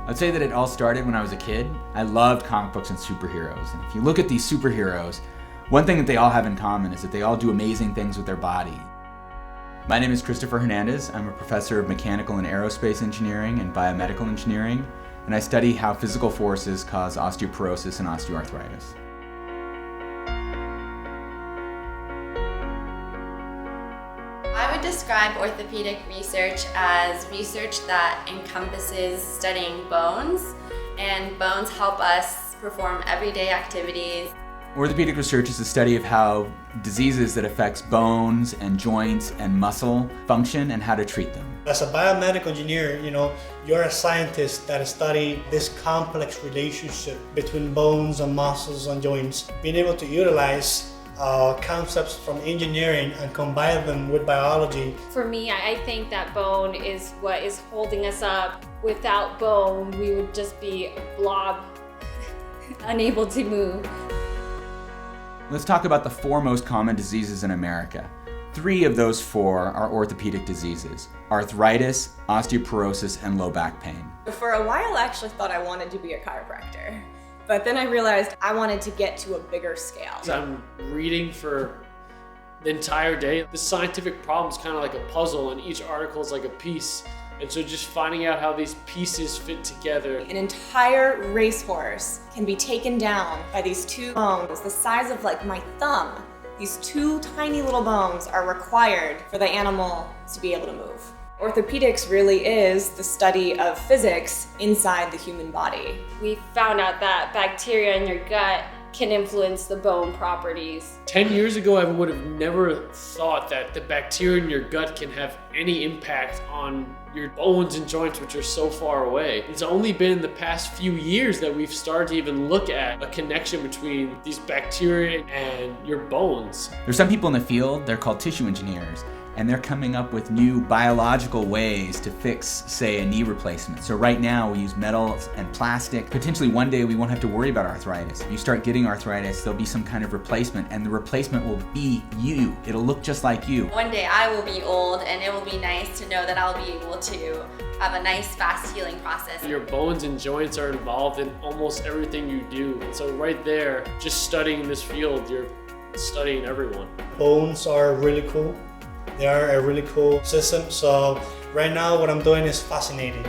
I'd say that it all started when I was a kid. I loved comic books and superheroes. And if you look at these superheroes, one thing that they all have in common is that they all do amazing things with their body. My name is Christopher Hernandez. I'm a professor of mechanical and aerospace engineering and biomedical engineering, and I study how physical forces cause osteoporosis and osteoarthritis. I would describe orthopedic research as research that encompasses studying bones, and bones help us perform everyday activities. Orthopedic research is the study of how diseases that affects bones and joints and muscle function and how to treat them. As a biomedical engineer, you're a scientist that study this complex relationship between bones and muscles and joints. Being able to utilize concepts from engineering and combine them with biology. For me, I think that bone is what is holding us up. Without bone, we would just be a blob, unable to move. Let's talk about the 4 most common diseases in America. 3 of those 4 are orthopedic diseases: arthritis, osteoporosis, and low back pain. For a while, I actually thought I wanted to be a chiropractor. But then I realized I wanted to get to a bigger scale. I'm reading for the entire day. The scientific problem is kind of like a puzzle, and each article is like a piece. And so just finding out how these pieces fit together. An entire racehorse can be taken down by these 2 bones, the size of like my thumb. These 2 tiny little bones are required for the animal to be able to move. Orthopedics really is the study of physics inside the human body. We found out that bacteria in your gut can influence the bone properties. 10 years ago, I would have never thought that the bacteria in your gut can have any impact on your bones and joints, which are so far away. It's only been in the past few years that we've started to even look at a connection between these bacteria and your bones. There's some people in the field, they're called tissue engineers, and they're coming up with new biological ways to fix, say, a knee replacement. So right now we use metals and plastic. Potentially one day we won't have to worry about arthritis. If you start getting arthritis, there'll be some kind of replacement, and the replacement will be you. It'll look just like you. One day I will be old, and it will be nice to know that I'll be able to have a nice, fast healing process. Your bones and joints are involved in almost everything you do. And so right there, just studying this field, you're studying everyone. Bones are really cool. They are a really cool system. So right now what I'm doing is fascinating.